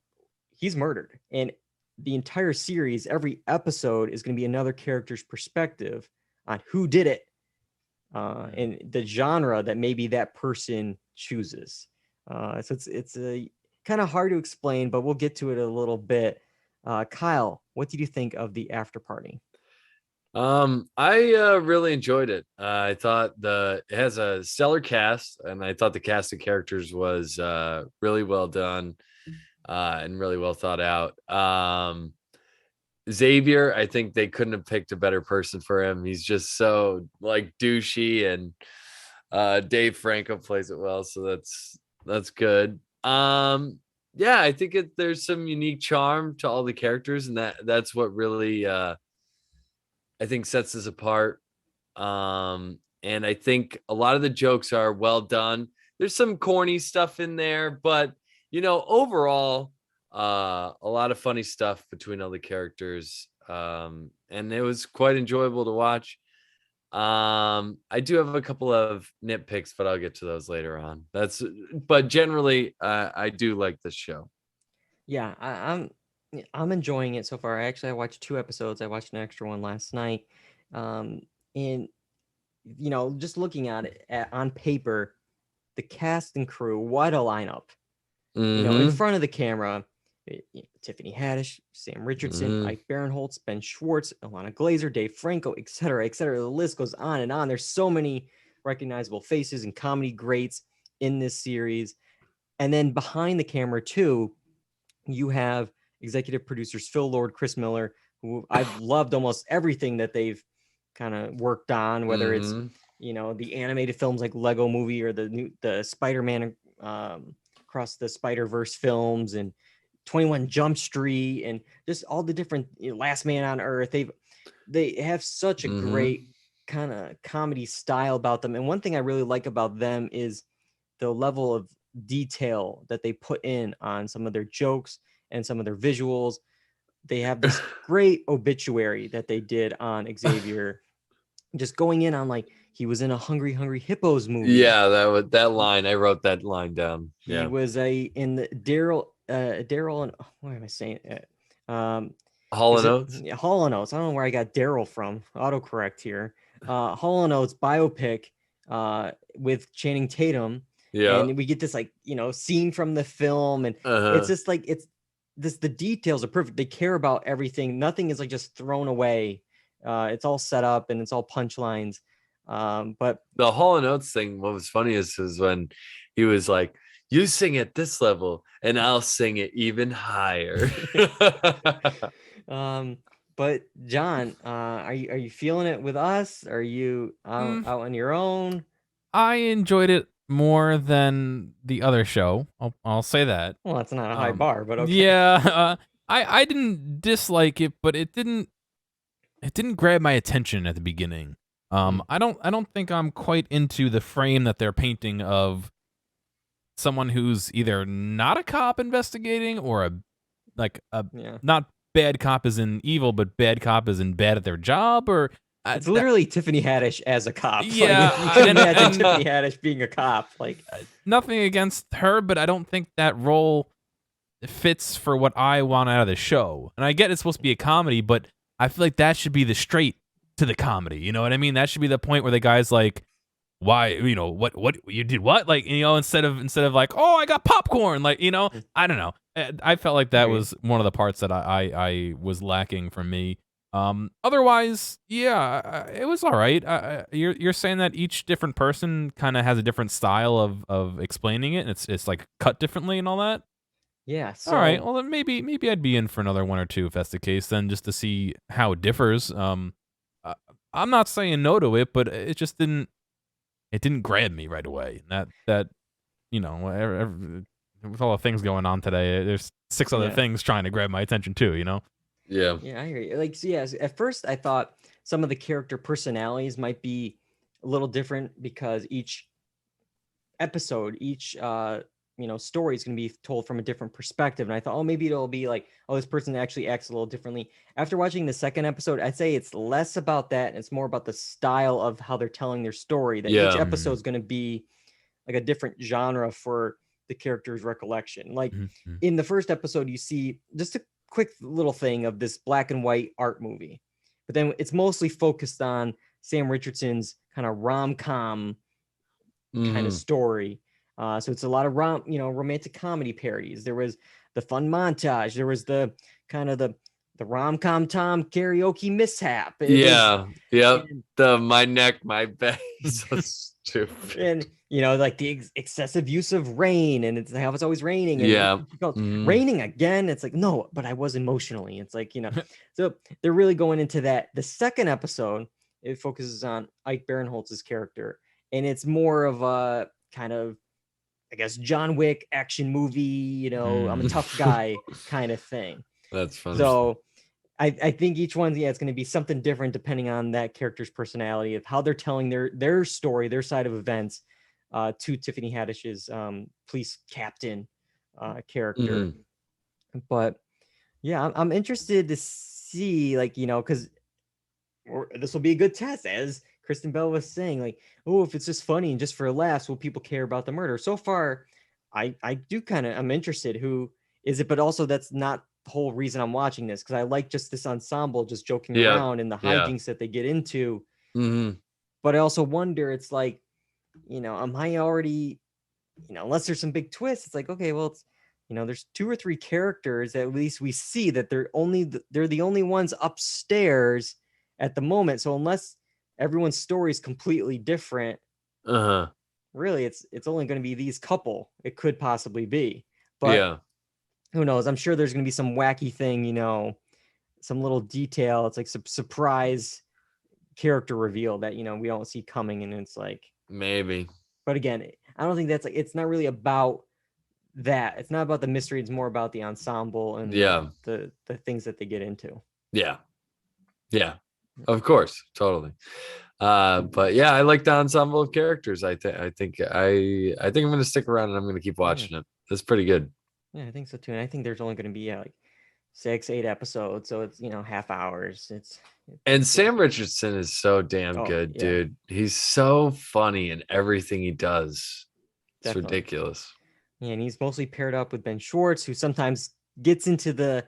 he's murdered, and the entire series, every episode is going to be another character's perspective on who did it, and the genre that maybe that person chooses. So it's a kind of hard to explain, but we'll get to it a little bit. Kyle, what did you think of the Afterparty? I really enjoyed it. I thought it has a stellar cast, and I thought the cast of characters was really well done. and really well thought out. Xavier, I think they couldn't have picked a better person for him. He's just so like douchey, and Dave Franco plays it well, so that's good. Yeah, I think there's some unique charm to all the characters, and that's what really I think sets us apart. And I think a lot of the jokes are well done. There's some corny stuff in there, but overall, a lot of funny stuff between all the characters. And it was quite enjoyable to watch. I do have a couple of nitpicks, but I'll get to those later on. But generally, I do like this show. Yeah, I'm enjoying it so far. I watched 2 episodes. I watched an extra one last night. And just looking at it on paper, the cast and crew, what a lineup. In front of the camera, Tiffany Haddish, Sam Richardson, Ike Barinholtz, Ben Schwartz, Ilana Glazer, Dave Franco, et cetera, et cetera. The list goes on and on. There's so many recognizable faces and comedy greats in this series. And then behind the camera too, you have executive producers Phil Lord, Chris Miller, who I've loved almost everything that they've kind of worked on, whether it's the animated films like Lego Movie or the Spider-Man Across the Spider-Verse films and 21 Jump Street and just all the different Last Man on Earth. They have such a great kind of comedy style about them. And one thing I really like about them is the level of detail that they put in on some of their jokes and some of their visuals. They have this great obituary that they did on Xavier, just going in on like he was in a Hungry Hungry Hippos movie. Yeah, that line. I wrote that line down. Yeah. He was in the Daryl and what am I saying? Hall & Oates. Hall & Oates. I don't know where I got Daryl from. Autocorrect here. Hall & Oates biopic with Channing Tatum. Yeah. And we get this scene from the film, and it's just like the details are perfect. They care about everything. Nothing is like just thrown away. It's all set up and it's all punchlines. But the Hall & Oates thing, what was funny is when he was like, you sing at this level and I'll sing it even higher. But John, are you feeling it with us? Are you out on your own? I enjoyed it more than the other show. I'll say that. Well, that's not a high bar, but okay. Yeah, I didn't dislike it, but it didn't grab my attention at the beginning. I don't think I'm quite into the frame that they're painting of someone who's either not a cop investigating or not bad cop as in evil, but bad cop as in bad at their job, or it's literally Tiffany Haddish as a cop. Yeah, you can imagine Tiffany Haddish being a cop. Nothing against her, but I don't think that role fits for what I want out of the show. And I get it's supposed to be a comedy, but I feel like that should be the straight to the comedy. You know what I mean? That should be the point where the guy's like, why, what you did what? Instead of like, oh, I got popcorn. I don't know. I felt like that was one of the parts that I was lacking from me. Otherwise, yeah, it was all right. You're saying that each different person kind of has a different style of explaining it, and it's like cut differently and all that. Yeah. So, all right. Well, then maybe I'd be in for another one or two if that's the case. Then just to see how it differs. I'm not saying no to it, but it just didn't grab me right away. That with all the things going on today, there's 6 other things trying to grab my attention too. Yeah. Yeah, I hear you. At first I thought some of the character personalities might be a little different because each episode, each story is going to be told from a different perspective. And I thought, maybe it'll be like, this person actually acts a little differently. After watching the second episode, I'd say it's less about that. And it's more about the style of how they're telling their story, that each episode is going to be like a different genre for the character's recollection. Like in the first episode, you see just a quick little thing of this black and white art movie, but then it's mostly focused on Sam Richardson's kind of rom-com kind of story. So it's a lot of romantic comedy parodies. There was the fun montage. There was the kind of the rom-com Tom karaoke mishap. The my neck, my back. So stupid. And like the excessive use of rain, and it's how it's always raining. And raining again. It's like, no, but I was emotionally. It's like, so they're really going into that. The second episode, it focuses on Ike Barinholtz's character, and it's more of a kind of, I guess, John Wick action movie, I'm a tough guy kind of thing. That's fun. So I think each one, it's going to be something different depending on that character's personality, of how they're telling their story, their side of events, to Tiffany Haddish's police captain character. But yeah, I'm interested to see, because this will be a good test, as Kristen Bell was saying, if it's just funny and just for laughs, will people care about the murder? So far, I'm interested. Who is it? But also, that's not the whole reason I'm watching this, because I like just this ensemble just joking around and the hijinks that they get into. But I also wonder, it's like, am I already, unless there's some big twists, it's like, okay, well, it's, there's 2 or 3 characters that at least we see that they're the only ones upstairs at the moment. So unless everyone's story is completely different, really, it's only going to be these couple. It could possibly be, but who knows? I'm sure there's going to be some wacky thing, some little detail. It's like some surprise character reveal that, we don't see coming. And it's like, maybe, but again, I don't think that's it's not really about that. It's not about the mystery. It's more about the ensemble and the things that they get into. Yeah. Of course, totally. But yeah, I like the ensemble of characters. I think I'm going to stick around and I'm going to keep watching it. That's pretty good. Yeah, I think so too. And I think there's only going to be 6-8 episodes, so it's half hours. And Sam Richardson is so damn good, dude. He's so funny in everything he does. It's ridiculous. Yeah, and he's mostly paired up with Ben Schwartz, who sometimes gets into the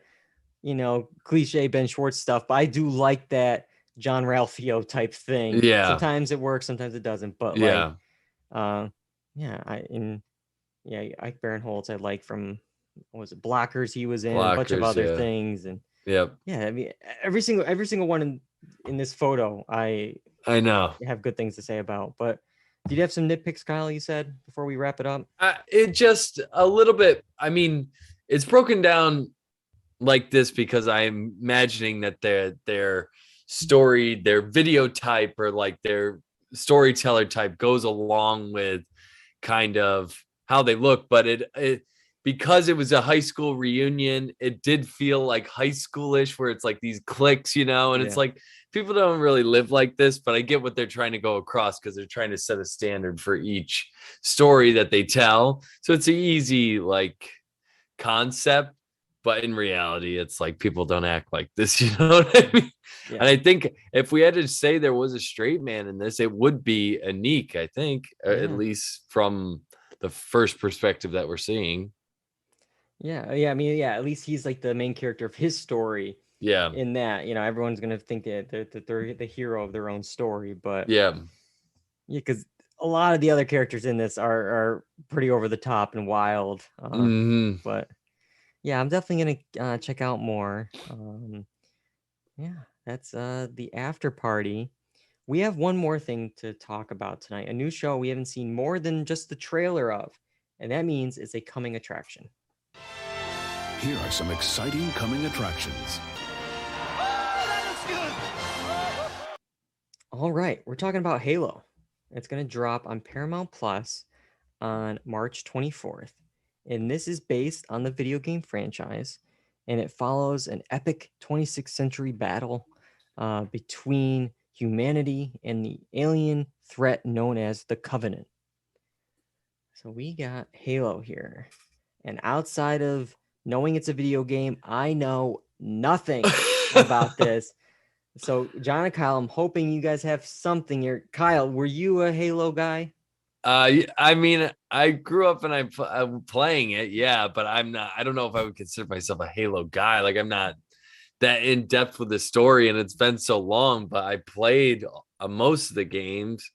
cliche Ben Schwartz stuff, but I do like that John Ralphio type thing. Sometimes it works, sometimes it doesn't. But Ike Barinholtz I like from, what was it, Blockers? He was in a bunch of other things, and I mean, every single one in this photo I know have good things to say about. But did you have some nitpicks, Kyle, you said, before we wrap it up? It just a little bit. I mean, it's broken down like this because I'm imagining that their story, their video type, or like their storyteller type goes along with kind of how they look. But it because it was a high school reunion, it did feel like high schoolish, where it's like these cliques, and it's like, people don't really live like this, but I get what they're trying to go across, because they're trying to set a standard for each story that they tell. So it's an easy concept, but in reality, it's like, people don't act like this, you know what I mean? And I think if we had to say there was a straight man in this, it would be Anik, I think, at least from the first perspective that we're seeing. I mean, at least he's like the main character of his story. In that, everyone's gonna think that they're the hero of their own story, but because a lot of the other characters in this are pretty over the top and wild. But I'm definitely gonna check out more. That's the After Party. We have one more thing to talk about tonight, a new show we haven't seen more than just the trailer of, and that means it's a coming attraction. Here are some exciting coming attractions. All right, we're talking about Halo. It's going to drop on Paramount Plus on March 24th. And this is based on the video game franchise. And it follows an epic 26th century battle between humanity and the alien threat known as the Covenant. So we got Halo here. And outside of knowing it's a video game, I know nothing about this. So, John and Kyle, I'm hoping you guys have something here. Kyle, were you a Halo guy? I mean, I grew up and I'm playing it, but I'm not. I don't know if I would consider myself a Halo guy. Like, I'm not that in depth with the story, and it's been so long. But I played most of the games,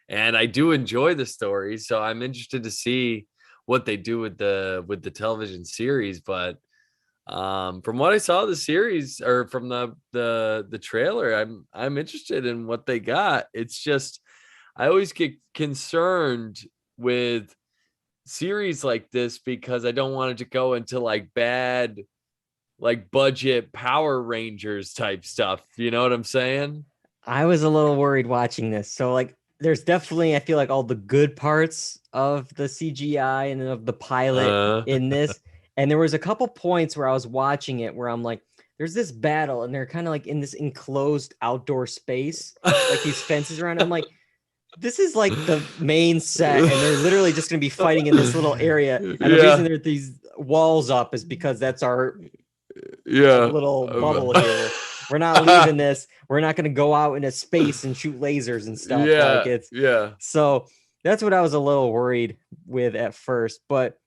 and I do enjoy the story. So I'm interested to see what they do with the television series. But from what I saw of the series, or from the trailer, I'm interested in what they got. It's just, I always get concerned with series like this because I don't want it to go into like bad, like budget Power Rangers type stuff. You know what I'm saying? I was a little worried watching this. So like there's definitely, I feel like, all the good parts of the CGI and of the pilot in this. And there was a couple points where I was watching it where I'm like, there's this battle and they're kind of like in this enclosed outdoor space, like these fences around. I'm like, this is like the main set, and they're literally just going to be fighting in this little area. And the reason there's these walls up is because that's our little bubble here. We're not leaving this. We're not going to go out into space and shoot lasers and stuff. So that's what I was a little worried with at first. But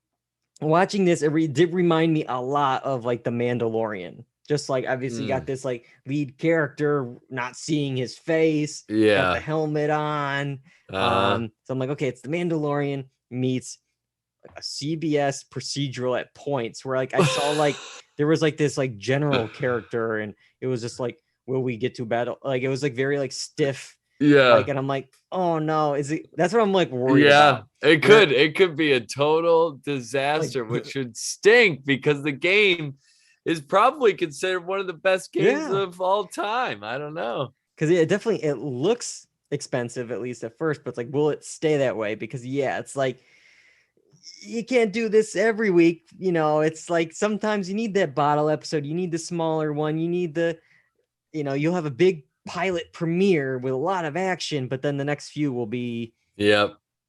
watching this, it did remind me a lot of like The Mandalorian. Just like obviously got this like lead character not seeing his face, got the helmet on. So I'm like, okay, it's The Mandalorian meets like a CBS procedural at points where like I saw like there was like this like general character and it was just like, will we get to battle? Like it was like very like stiff. Like, and I'm like, oh no, is it? That's what I'm like worried about. It could be a total disaster, like, which would stink because the game is probably considered one of the best games of all time. I don't know. Because it looks expensive, at least at first, but it's like, will it stay that way? Because it's like, you can't do this every week. You know, it's like sometimes you need that bottle episode. You need the smaller one. You need you'll have a big pilot premiere with a lot of action, but then the next few will be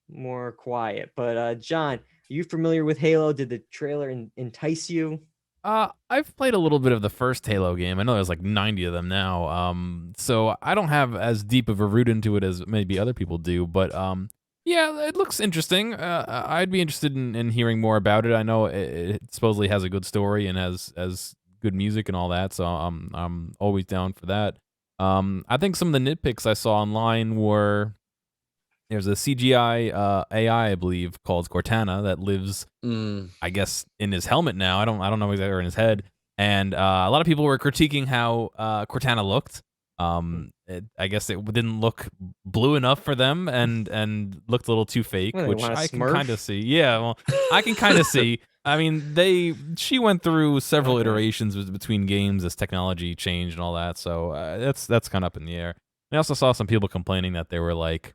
more quiet. But John, are you familiar with Halo? Did the trailer entice you? I've played a little bit of the first Halo game. I know there's like 90 of them now. So I don't have as deep of a root into it as maybe other people do, but yeah, it looks interesting. I'd be interested in hearing more about it. I know it supposedly has a good story and has good music and all that, so I'm always down for that. I think some of the nitpicks I saw online were there's a CGI AI, I believe, called Cortana that lives, I guess, in his helmet now. I don't know exactly, or in his head. And a lot of people were critiquing how Cortana looked. I guess it didn't look blue enough for them, and looked a little too fake, which I can kind of see. Yeah, well, I can kind of see. I mean, she went through several iterations between games as technology changed and all that. So that's kind of up in the air. I also saw some people complaining that they were like,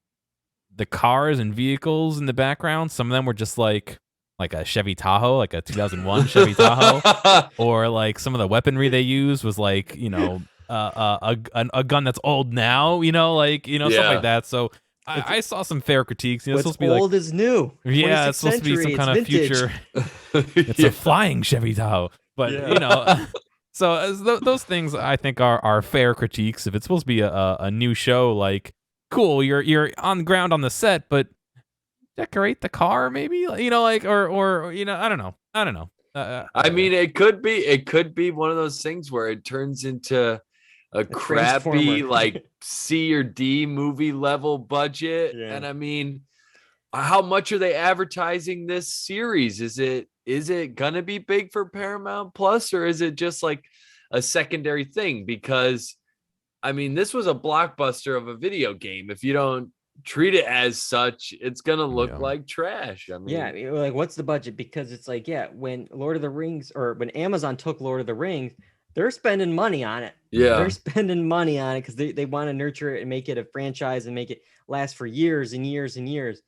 the cars and vehicles in the background, some of them were just like a Chevy Tahoe, like a 2001 Chevy Tahoe, or like some of the weaponry they used was like, a gun that's old now, stuff like that. So I saw some fair critiques. It's supposed to be old is new. Yeah, it's supposed to be some kind of future. It's a flying Chevy Tahoe, but so those things I think are fair critiques. If it's supposed to be a new show, like, cool, you're on the ground on the set, but decorate the car maybe, or I don't know. I mean, it could be one of those things where it turns into a crappy like C or D movie level budget. And I mean, how much are they advertising this series? Is it gonna be big for Paramount Plus, or is it just like a secondary thing? Because I mean, this was a blockbuster of a video game. If you don't treat it as such, it's gonna look like trash. I mean, like, what's the budget? Because it's like, when Lord of the Rings, or when Amazon took Lord of the Rings, they're spending money on it. They're spending money on it because they want to nurture it and make it a franchise and make it last for years and years and years.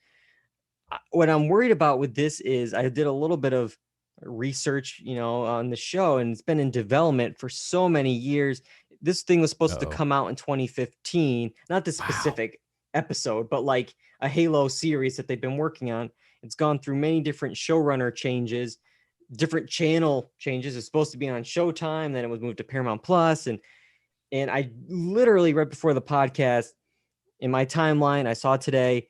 What I'm worried about with this is I did a little bit of research, on the show, and it's been in development for so many years. This thing was supposed to come out in 2015, not this specific episode, but like a Halo series that they've been working on. It's gone through many different showrunner changes, different channel changes. It's supposed to be on Showtime, then it was moved to Paramount Plus, and I literally right before the podcast in my timeline, I saw today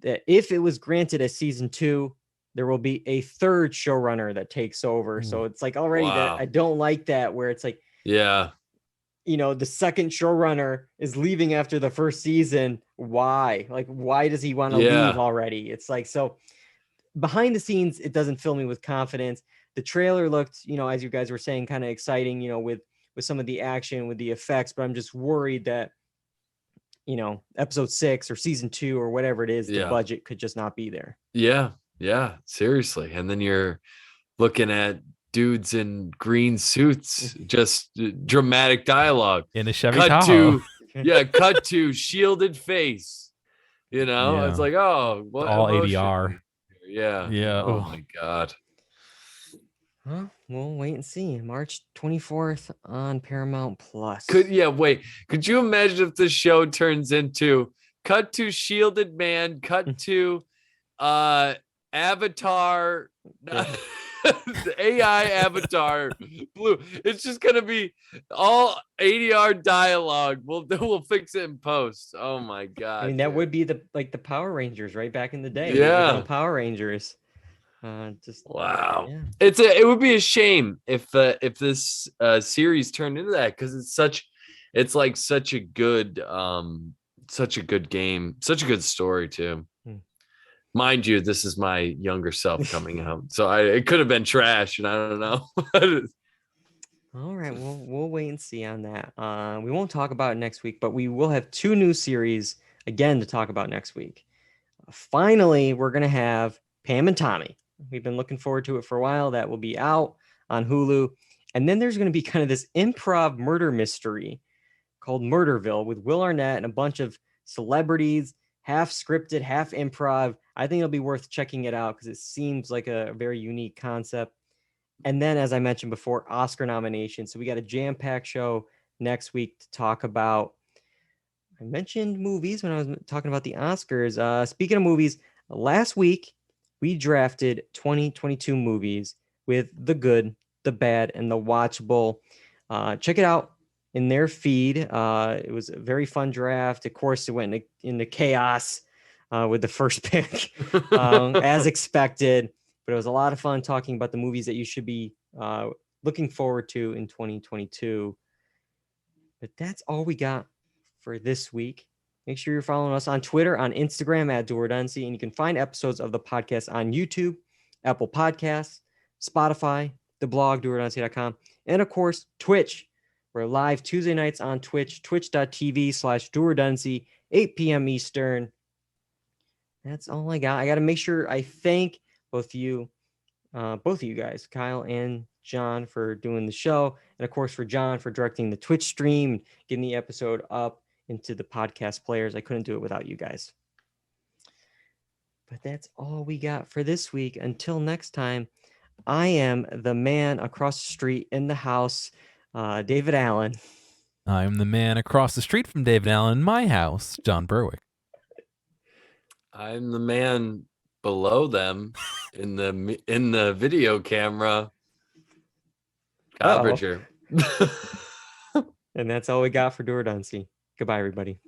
that if it was granted a season 2, there will be a third showrunner that takes over. So it's like already that I don't like that, where it's like, the second showrunner is leaving after the first season. Why? Like, why does he want to leave already? It's like, so behind the scenes, it doesn't fill me with confidence. The trailer looked, as you guys were saying, kind of exciting, with some of the action, with the effects, but I'm just worried that episode 6 or season 2 or whatever it is, the Yeah. budget could just not be there. Yeah, seriously. And then you're looking at dudes in green suits, just dramatic dialogue in a Chevy cut Tahoe. cut to shielded face. It's like, oh, what all emotion? ADR. Yeah. Oh my God. Well, we'll wait and see. March 24th on Paramount Plus. Could you imagine if the show turns into cut to shielded man, cut to avatar, the AI avatar blue. It's just gonna be all ADR dialogue. We'll fix it in post. Oh my God. I mean, that would be the Power Rangers, right? Back in the day. Yeah. The original Power Rangers. Wow. Yeah. It would be a shame if this series turned into that, because it's such a good game, such a good story too. Mind you, this is my younger self coming out, so it could have been trash, and I don't know. All right, we'll wait and see on that. We won't talk about it next week, but we will have 2 new series again to talk about next week. Finally, we're gonna have Pam and Tommy. We've been looking forward to it for a while. That will be out on Hulu, and then there's gonna be kind of this improv murder mystery called Murderville with Will Arnett and a bunch of celebrities, half scripted, half improv. I think it'll be worth checking it out because it seems like a very unique concept. And then, as I mentioned before, Oscar nominations. So we got a jam-packed show next week to talk about. I mentioned movies when I was talking about the Oscars. Speaking of movies, last week we drafted 2022 movies with the good, the bad, and the watchable. Check it out in their feed. It was a very fun draft. Of course, it went into chaos with the first pick, as expected. But it was a lot of fun talking about the movies that you should be looking forward to in 2022. But that's all we got for this week. Make sure you're following us on Twitter, on Instagram at Dual Redundancy, and you can find episodes of the podcast on YouTube, Apple Podcasts, Spotify, the blog, dualredundancy.com, and of course, Twitch. We're live Tuesday nights on Twitch, twitch.tv/Dual Redundancy, 8 p.m. Eastern. That's all I got. I got to make sure I thank both of you guys, Kyle and John, for doing the show. And of course, for John for directing the Twitch stream, getting the episode up into the podcast players. I couldn't do it without you guys. But that's all we got for this week. Until next time, I am the man across the street in the house, David Allen. I'm the man across the street from David Allen in my house, John Berwick. I'm the man below them in the video camera, Kyle Bridger. And that's all we got for Dual Redundancy. Goodbye, everybody.